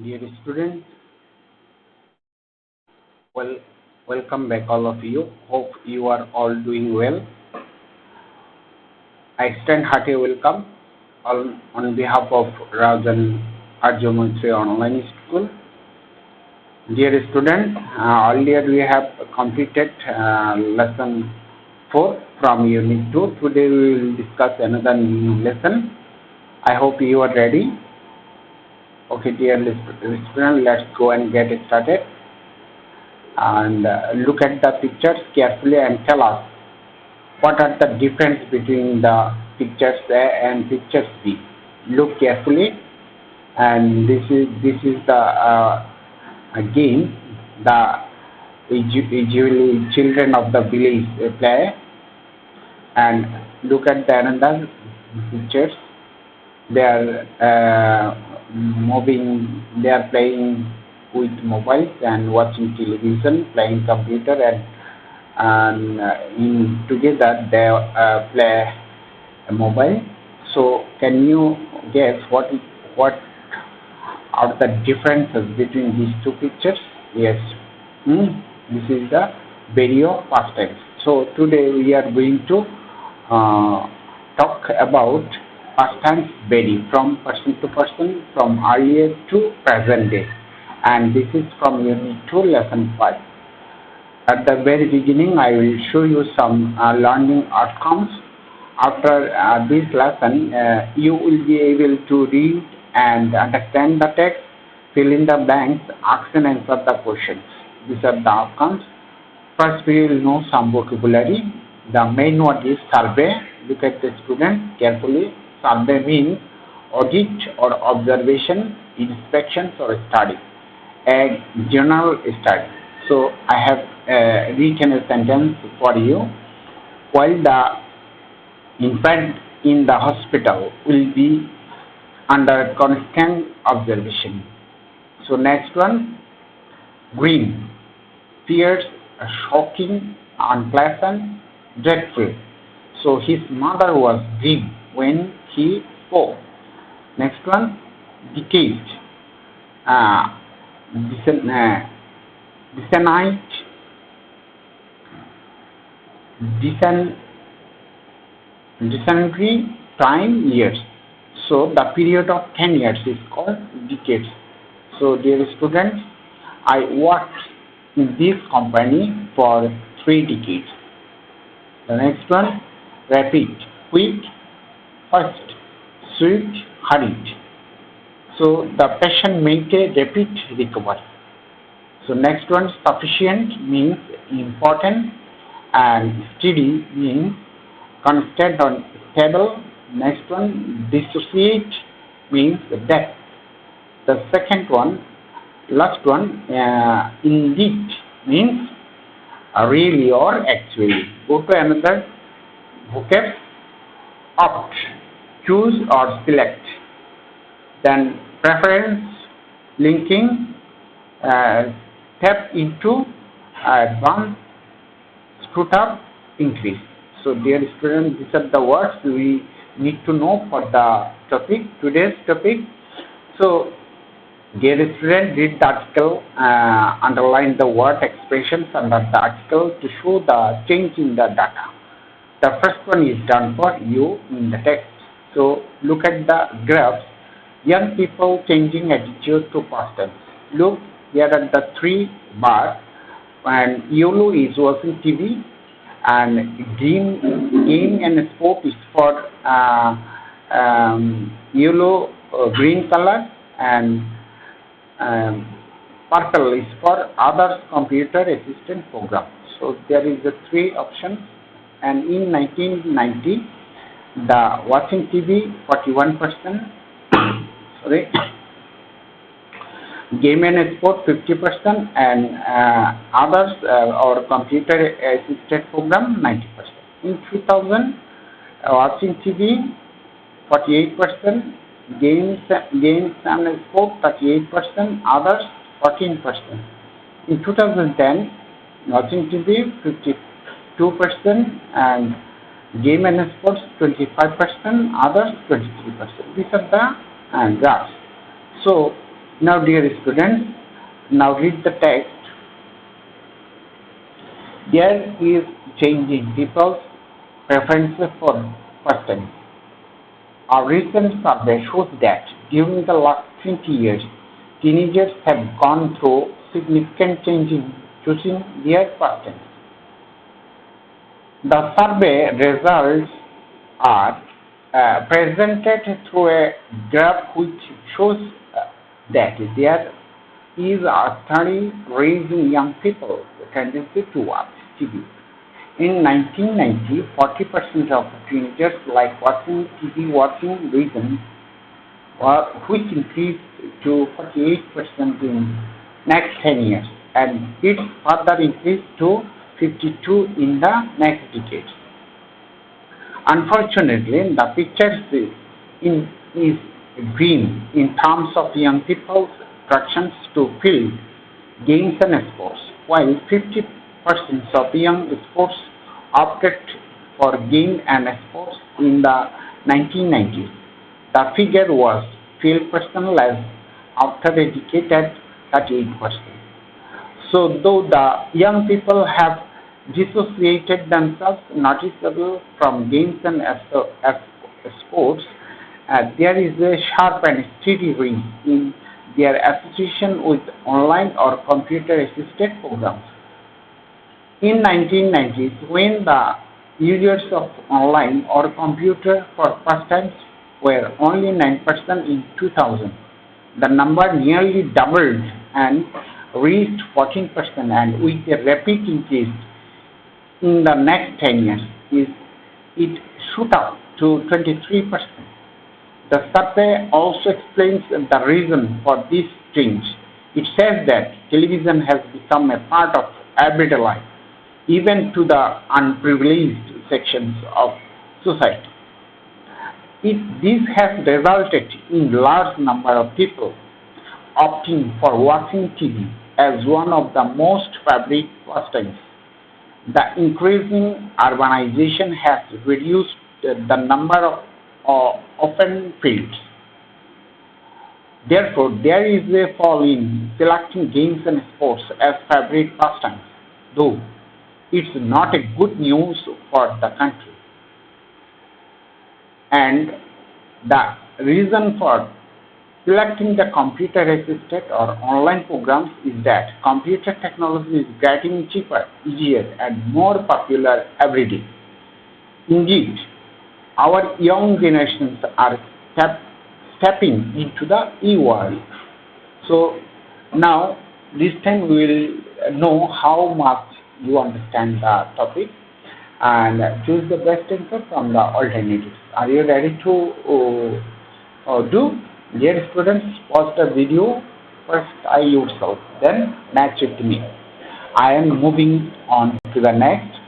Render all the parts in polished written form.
Dear students, well, welcome back all of you. Hope you are all doing well. I extend hearty welcome on behalf of Raozan Chattogram Online School. Dear student, earlier we have completed lesson 4 from unit 2. Today we will discuss another new lesson. I hope you are ready. Okay, dear student, let's go and get started. And look at the pictures carefully and tell us what are the difference between the pictures A and pictures B. Look carefully, and this is the game the usually children of the village play. And look at the another pictures. They are moving. They are playing with mobiles and watching television, playing computer, and in together they play a mobile. So can you guess what are the differences between these two pictures? Yes, this is the video pastimes. So today we are going to talk about pastimes vary from person to person, from earlier to present day, and this is from unit 2 lesson 5. At the very beginning I will show you some learning outcomes. After this lesson you will be able to read and understand the text, fill in the blanks, ask and answer the questions. These are the outcomes. First we will know some vocabulary. The main word is survey. Look at the student carefully. Survey means audit or observation, inspections or study, a general study. So I have written a sentence for you. While the infant in the hospital will be under constant observation. So next one, green, fierce, shocking, unpleasant, dreadful. So his mother was green when he spoke. Next one, decayed, dysentery, time, years. So the period of 10 years is called decades. So dear students, I worked in this company for 3 decades. The next one, rapid, quick, fast, swift, hurried. So the patient made a rapid recovery. So next one, sufficient means important, and steady means constant or stable. Next one, dissociate means death. The second one, last one, indeed means really or actually. Go to another vocab, opt, choose or select. Then preference, linking, step into, advance, scoot up, increase. So dear students, these are the words we need to know for the topic, today's topic. So dear student, read the article, underline the word expressions under the article to show the change in the data. The first one is done for you in the text. So look at the graphs. Young people changing attitude to past tense. Look, here are the 3 bars, and yellow is watching TV, and green game and sport is for yellow green color, and purple is for others computer assistant program. So there is the 3 options. And in 1990 the watching TV 41%, sorry, game and sport 50%, and others or computer assisted program 90%. In 2000 watching TV 48%, games and sport 38%, others 14%. In 2010 watching TV 52%, and game and sports 25%, others 23%. These are the graphs. So Now, dear students, now read the text. There is change in people's preferences for pastimes. A recent survey shows that during the last 20 years, teenagers have gone through significant change in choosing their pastimes. The survey results are presented through a graph which shows that there is a study raising young people's tendency to watch TV. In 1990, 40% of teenagers like watching TV watching reason, which increased to 48% in next 10 years, and it further increased to 52 in the next decade. Unfortunately, the picture is grim in terms of young people's attractions to field, games and sports. While 50% of young sports opted for game and sports in the 1990s, the figure was 12% less after a decade at 38%. So, though the young people have dissociated themselves noticeably from games and sports, there is a sharp and steady rise in their association with online or computer-assisted programs. In 1990s, when the users of online or computer for pastimes were only 9% in 2000, the number nearly doubled and reached 14%, and with a rapid increase in the next 10 years, it shoot up to 23%. The survey also explains the reason for this change. It says that television has become a part of everyday life, even to the unprivileged sections of society. This has resulted in large number of people opting for watching TV as one of the most favorite pastimes. The increasing urbanization has reduced the number of open fields. Therefore, there is a fall in selecting games and sports as favorite pastimes, though it's not a good news for the country. And the reason for selecting the computer-assisted or online programs is that computer technology is getting cheaper, easier, and more popular every day. Indeed, our young generations are stepping into the e-world. So now, this time we will know how much you understand the topic and choose the best answer from the alternatives. Are you ready to do? Dear students, pause the video. First, I yourself, then match it to me. I am moving on to the next.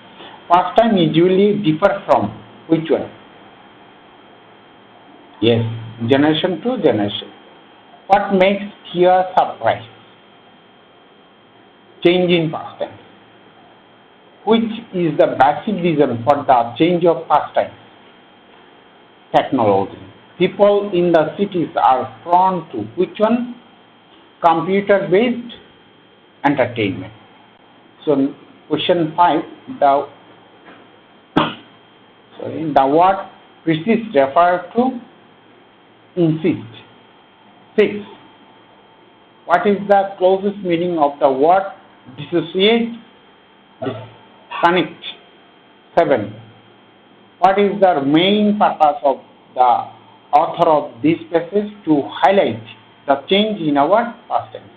Pastime usually differ from which one? Yes, generation to generation. What makes here surprise? Change in pastime. Which is the basic reason for the change of pastime? Technology. People in the cities are prone to which one? Computer-based entertainment. So, question 5, the word persist refer to insist. 6. What is the closest meaning of the word dissociate? Disconnect. 7. What is the main purpose of the author of this passage? To highlight the change in our pastimes.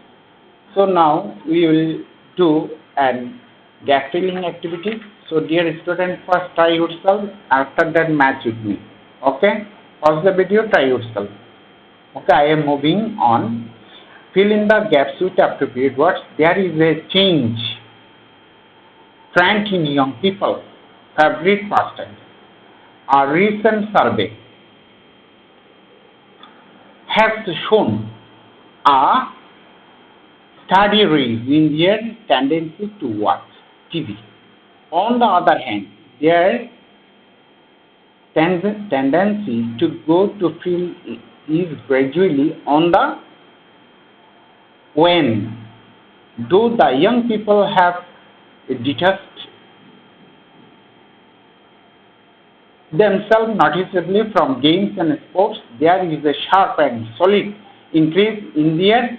So now we will do an gap filling activity. So dear student, first try yourself, after that match with me. Okay? Pause the video, try yourself. Okay, I am moving on. Fill in the gaps with appropriate words. There is a change trend in young people favorite pastimes. A recent survey has shown a steady rise in their tendency to watch TV. On the other hand, their tendency to go to film is gradually on the when though the young people have detached themselves noticeably from games and sports, there is a sharp and solid increase in their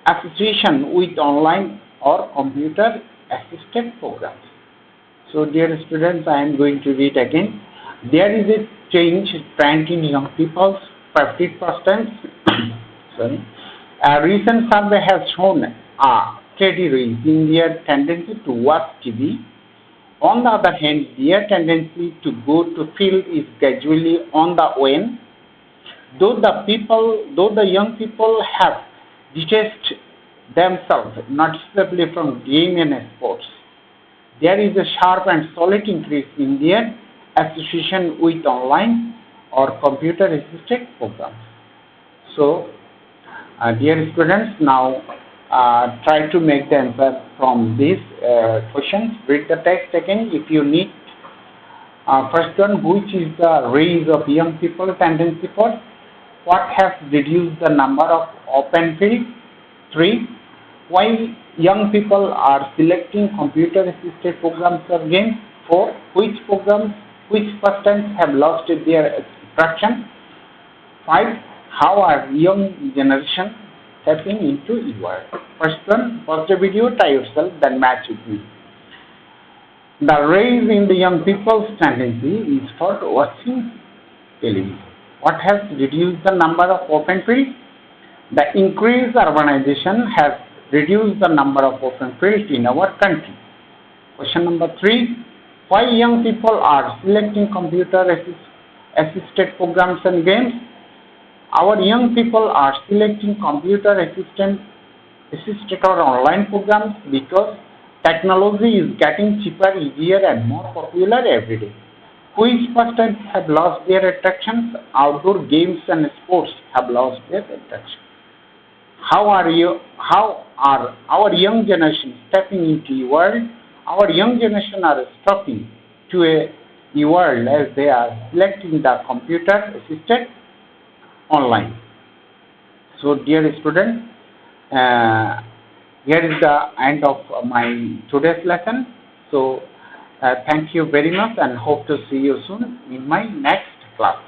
association with online or computer assisted programs. So, dear students, I am going to read again. There is a change trend in young people's favorite pastimes. Sorry. A recent survey has shown a steady rise in their tendency to watch TV. On the other hand, their tendency to go to field is gradually on the wane. Though the young people have detached themselves noticeably from game and sports, there is a sharp and solid increase in their association with online or computer assisted programs. So, dear students, now try to make the answer from these questions. Read the text again if you need. First one, which is the rise of young people tendency for? What has reduced the number of open fields? 3. Why young people are selecting computer assisted programs or games? 4. Which pastimes have lost their attraction? 5. How are young generation tapping into e-world? First one, pause the video, try yourself, then match with me. The rise in the young people's tendency is for watching television. What has reduced the number of open fields? The increased urbanization has reduced the number of open fields in our country. Question number 3. Why young people are selecting computer assisted programs and games? Our young people are selecting computer assisted or online programs because technology is getting cheaper, easier and more popular every day. Which pastimes have lost their attractions? Outdoor games and sports have lost their attraction. How are our young generation stepping into the world? Our young generation are stepping to a world as they are selecting the computer assisted online. So, dear students, here is the end of my today's lesson. So, thank you very much and hope to see you soon in my next class.